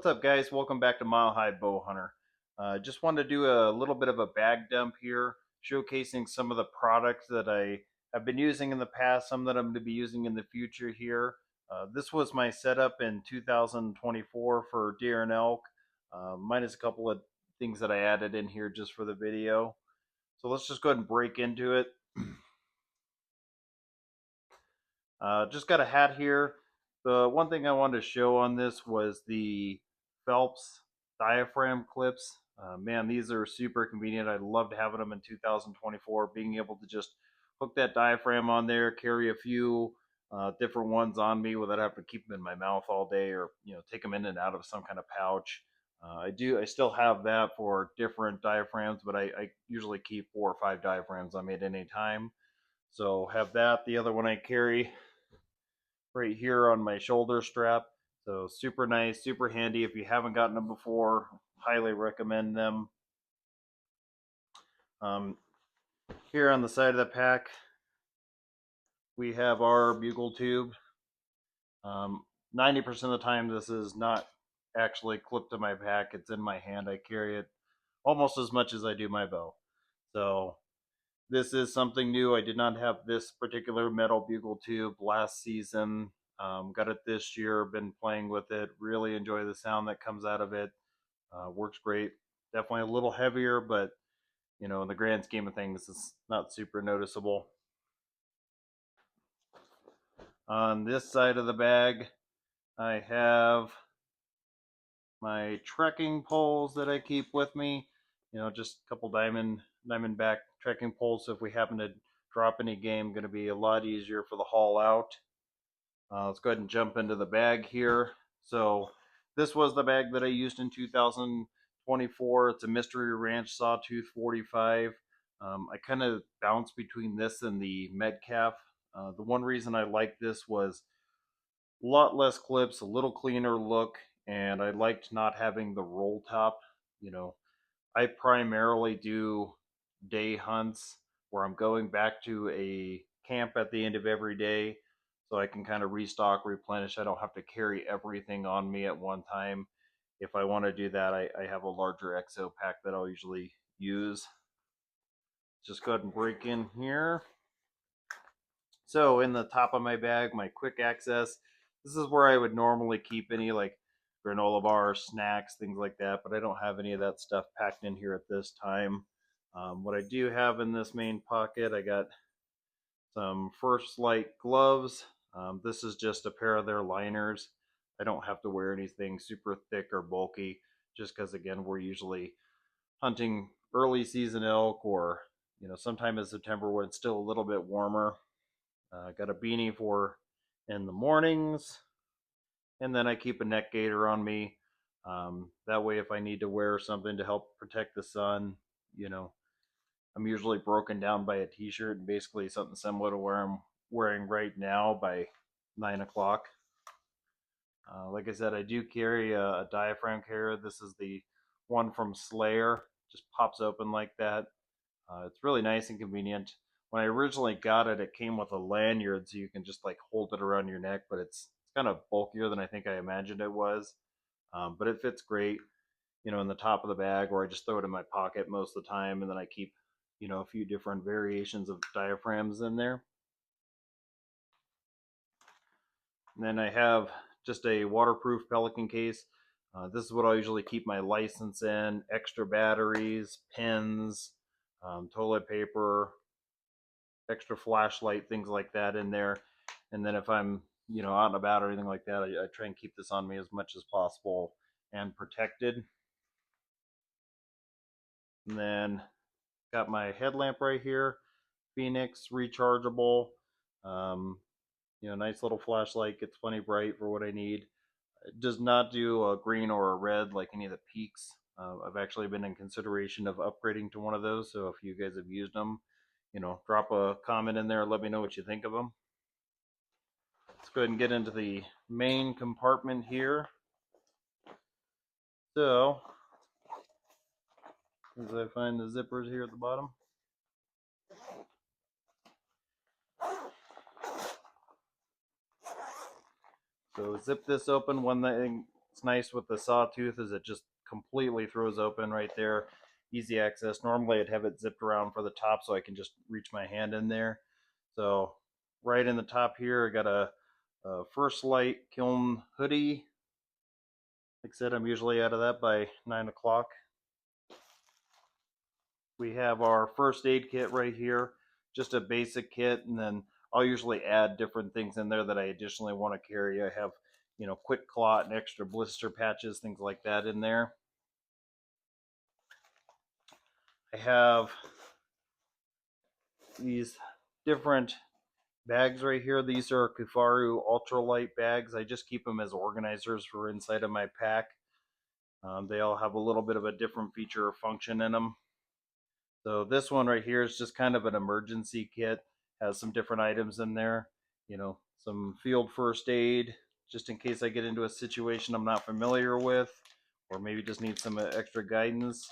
What's up, guys? Welcome back to Mile High Bow Hunter. Just wanted to do a little bit of a bag dump here, showcasing some of the products that I have been using in the past, some that I'm going to be using in the future here. This was my setup in 2024 for deer and elk, minus a couple of things that I added in here just for the video. So let's just go ahead and break into it. Just got a hat here. The one thing I wanted to show on this was the Phelps diaphragm clips. Man, these are super convenient. I loved having them in 2024, being able to just hook that diaphragm on there, carry a few different ones on me without having to keep them in my mouth all day, or take them in and out of some kind of pouch. I still have that for different diaphragms, but I usually keep 4 or 5 diaphragms on me at any time. So have that. The other one I carry right here on my shoulder strap. So super nice, super handy. If you haven't gotten them before, highly recommend them. Here on the side of the pack, we have our bugle tube. 90% of the time, this is not actually clipped to my pack. It's in my hand. I carry it almost as much as I do my bow. So this is something new. I did not have this particular metal bugle tube last season. Got it this year. Been playing with it. Really enjoy the sound that comes out of it. Works great. Definitely a little heavier, but in the grand scheme of things, it's not super noticeable. On this side of the bag, I have my trekking poles that I keep with me. Just a couple diamondback trekking poles. So if we happen to drop any game, going to be a lot easier for the haul out. Let's go ahead and jump into the bag here. So this was the bag that I used in 2024. It's a Mystery Ranch Sawtooth 45. I kind of bounce between this and the Metcalf. The one reason I liked this was a lot less clips, a little cleaner look, and I liked not having the roll top. I primarily do day hunts where I'm going back to a camp at the end of every day, so I can kind of restock, replenish. I don't have to carry everything on me at one time. If I want to do that, I have a larger XO pack that I'll usually use. Just go ahead and break in here. So in the top of my bag, my quick access, this is where I would normally keep any like granola bars, snacks, things like that, but I don't have any of that stuff packed in here at this time. What I do have in this main pocket, I got some First Light gloves. This is just a pair of their liners. I don't have to wear anything super thick or bulky, just because again, we're usually hunting early season elk, or sometime in September when it's still a little bit warmer. Got a beanie for in the mornings, and then I keep a neck gaiter on me. That way, if I need to wear something to help protect the sun, I'm usually broken down by a t-shirt and basically something similar to where I'm wearing right now by 9 o'clock. Like I said, I do carry a diaphragm carrier. This is the one from Slayer. Just pops open like that. It's really nice and convenient. When I originally got it, it came with a lanyard, so you can just like hold it around your neck, but it's kind of bulkier than I think I imagined it was. But it fits great, in the top of the bag, or I just throw it in my pocket most of the time, and then I keep, a few different variations of diaphragms in there. And then I have just a waterproof Pelican case. This is what I'll usually keep my license in, extra batteries, pins, toilet paper, extra flashlight, things like that in there. And then if I'm, out and about or anything like that, I try and keep this on me as much as possible and protected. And then got my headlamp right here, Phoenix rechargeable. Nice little flashlight, gets plenty bright for what I need. It does not do a green or a red like any of the Peaks. I've actually been in consideration of upgrading to one of those, so if you guys have used them, drop a comment in there, let me know what you think of them. Let's go ahead and get into the main compartment here. So, as I find the zippers here at the bottom. So zip this open. One thing, It's nice with the sawtooth is it just completely throws open right there. Easy access. Normally I'd have it zipped around for the top so I can just reach my hand in there. So right in the top here, I got a First Light kiln hoodie. Like I said, I'm usually out of that by 9 o'clock. We have our first aid kit right here, just a basic kit, and then I'll usually add different things in there that I additionally want to carry. I have, quick clot and extra blister patches, things like that in there. I have these different bags right here. These are Kufaru ultralight bags. I just keep them as organizers for inside of my pack. They all have a little bit of a different feature or function in them. So this one right here is just kind of an emergency kit. Has some different items in there. Some field first aid, just in case I get into a situation I'm not familiar with, or maybe just need some extra guidance.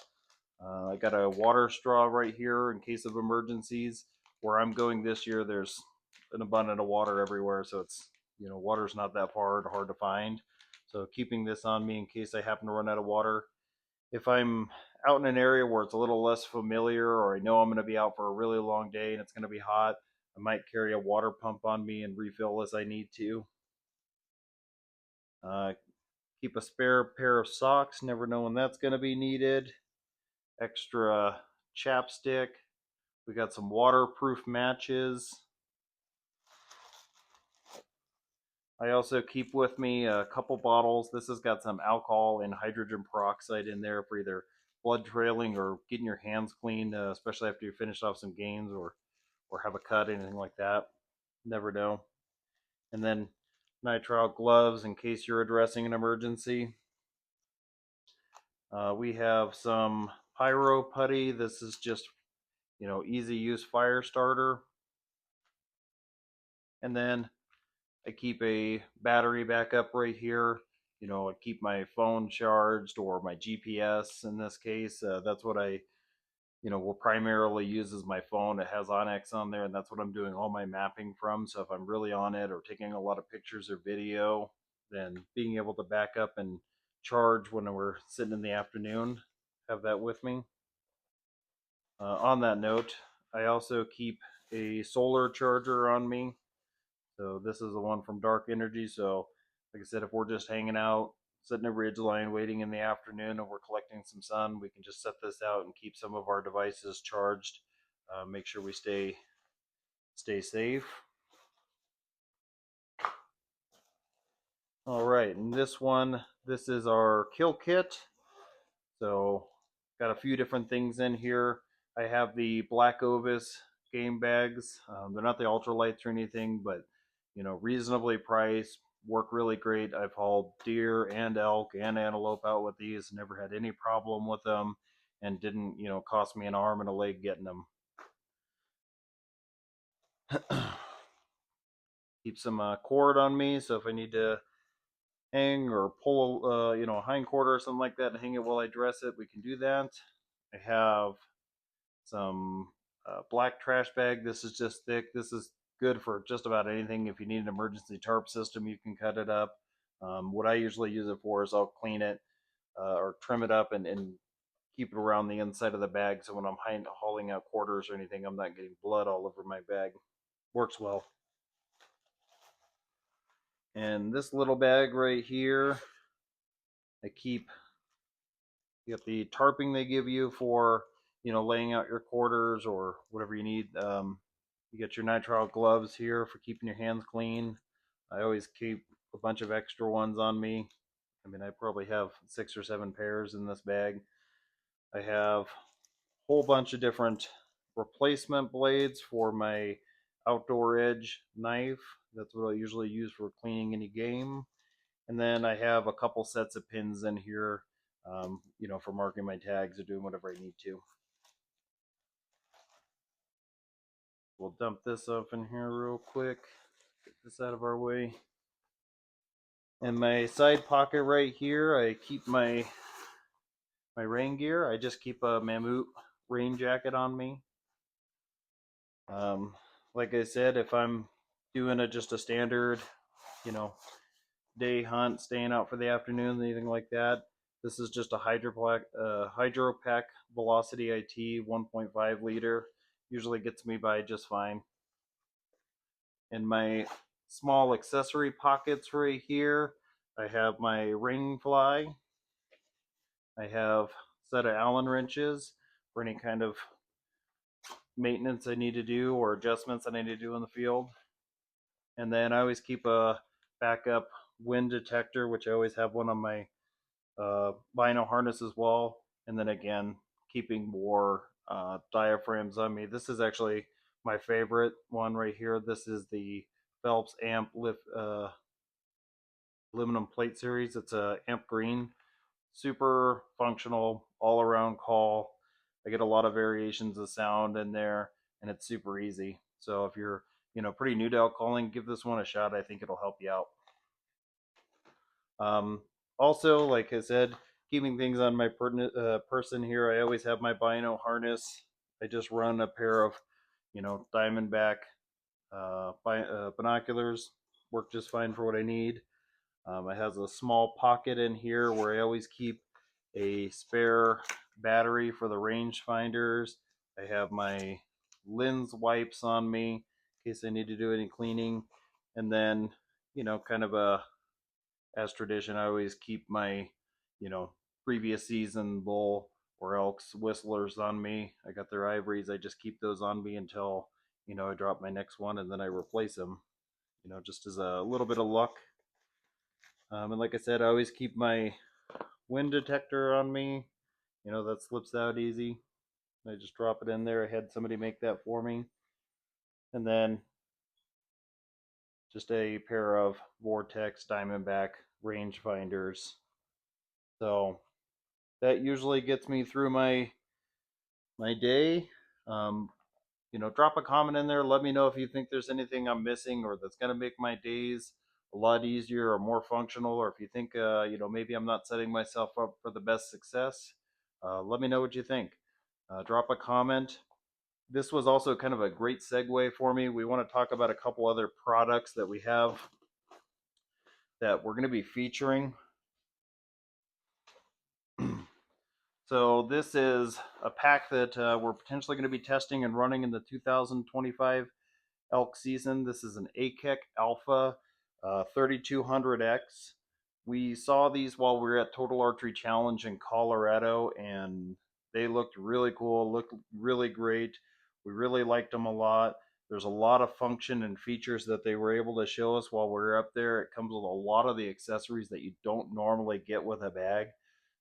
I got a water straw right here in case of emergencies. Where I'm going this year, there's an abundance of water everywhere, so it's, water's not that hard to find. So keeping this on me in case I happen to run out of water. If I'm out in an area where it's a little less familiar, or I know I'm going to be out for a really long day and it's going to be hot, I might carry a water pump on me and refill as I need to. Keep a spare pair of socks, never know when that's going to be needed. Extra chapstick. We got some waterproof matches. I also keep with me a couple bottles. This has got some alcohol and hydrogen peroxide in there for either blood trailing or getting your hands clean, especially after you finish off some games or have a cut, anything like that. Never know. And then nitrile gloves in case you're addressing an emergency. We have some pyro putty. This is just, easy use fire starter. And then I keep a battery backup right here. I keep my phone charged, or my GPS in this case. That's what I, will primarily use as my phone. It has Onyx on there, and that's what I'm doing all my mapping from. So if I'm really on it or taking a lot of pictures or video, then being able to back up and charge when we're sitting in the afternoon, have that with me. On that note, I also keep a solar charger on me. So this is the one from Dark Energy. So like I said, if we're just hanging out, sitting at ridgeline waiting in the afternoon and we're collecting some sun, we can just set this out and keep some of our devices charged. Make sure we stay safe. All right, and this is our kill kit. So got a few different things in here. I have the Black Ovis game bags. They're not the ultralights or anything, but reasonably priced, work really great. I've hauled deer and elk and antelope out with these, never had any problem with them, and didn't cost me an arm and a leg getting them. Keep some cord on me, so if I need to hang or pull a hind quarter or something like that and hang it while I dress it, we can do that. I have some black trash bag. This is just thick. This is good for just about anything. If you need an emergency tarp system, you can cut it up. What I usually use it for is I'll clean it or trim it up and keep it around the inside of the bag, so when I'm hauling out quarters or anything, I'm not getting blood all over my bag. Works well. And this little bag right here, I keep, you got the tarping they give you for laying out your quarters or whatever you need. You get your nitrile gloves here for keeping your hands clean. I always keep a bunch of extra ones on me. I mean, I probably have 6 or 7 pairs in this bag. I have a whole bunch of different replacement blades for my outdoor edge knife. That's what I usually use for cleaning any game. And then I have a couple sets of pins in here, for marking my tags or doing whatever I need to. We'll dump this up in here real quick. Get this out of our way. In my side pocket right here, I keep my rain gear. I just keep a Mammut rain jacket on me. Like I said, if I'm doing just a standard, day hunt, staying out for the afternoon, anything like that. This is just a Hydro Pack Velocity IT 1.5 liter. Usually gets me by just fine. In my small accessory pockets right here, I have my ring fly. I have a set of Allen wrenches for any kind of maintenance I need to do or adjustments I need to do in the field. And then I always keep a backup wind detector, which I always have one on my vinyl harness as well. And then again, keeping more diaphragms on me. This is actually my favorite one right here. This is the Phelps Amp aluminum plate series. It's a Amp Green, super functional, all around call. I get a lot of variations of sound in there, and it's super easy. So if you're pretty new to elk calling, give this one a shot. I think it'll help you out. Also, like I said, keeping things on my person here, I always have my bino harness. I just run a pair of, Diamondback binoculars. Work just fine for what I need. It has a small pocket in here where I always keep a spare battery for the rangefinders. I have my lens wipes on me in case I need to do any cleaning. And then, kind of as tradition, I always keep my, you know, previous season bull or elks whistlers on me. I got their ivories. I just keep those on me until, I drop my next one and then I replace them, just as a little bit of luck. And like I said, I always keep my wind detector on me. That slips out easy. I just drop it in there. I had somebody make that for me. And then just a pair of Vortex Diamondback rangefinders. So that usually gets me through my day. Um, drop a comment in there. Let me know if you think there's anything I'm missing or that's going to make my days a lot easier or more functional, or if you think, maybe I'm not setting myself up for the best success. Let me know what you think. Drop a comment. This was also kind of a great segue for me. We want to talk about a couple other products that we have that we're going to be featuring. So this is a pack that we're potentially going to be testing and running in the 2025 elk season. This is an AKEC Alpha 3200X. We saw these while we were at Total Archery Challenge in Colorado, and they looked really cool, looked really great. We really liked them a lot. There's a lot of function and features that they were able to show us while we were up there. It comes with a lot of the accessories that you don't normally get with a bag.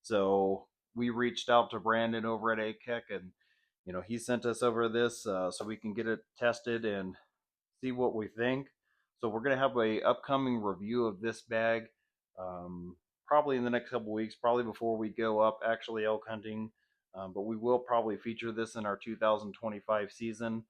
So we reached out to Brandon over at AKEC, and he sent us over this so we can get it tested and see what we think. So we're going to have a upcoming review of this bag, probably in the next couple weeks, probably before we go up actually elk hunting. But we will probably feature this in our 2025 season.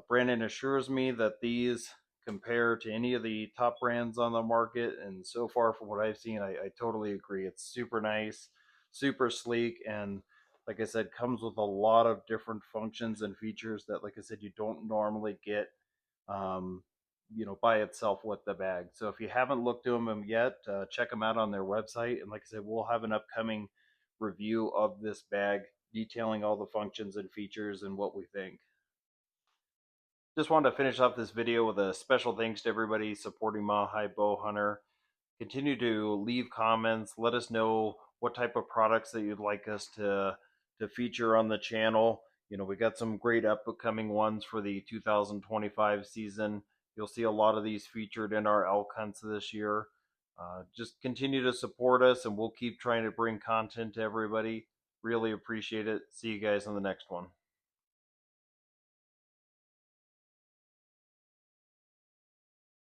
Brandon assures me that these compare to any of the top brands on the market, and so far from what I've seen, I totally agree. It's super nice, super sleek, and like I said, comes with a lot of different functions and features that, like I said, you don't normally get um, by itself with the bag. So if you haven't looked to them yet, check them out on their website. And like I said, we'll have an upcoming review of this bag detailing all the functions and features and what we think. Just wanted to finish off this video with a special thanks to everybody supporting Mile High Bow Hunter. Continue to leave comments. Let us know what type of products that you'd like us to feature on the channel. We got some great upcoming ones for the 2025 season. You'll see a lot of these featured in our elk hunts this year. Just continue to support us, and we'll keep trying to bring content to everybody. Really appreciate it. See you guys on the next one.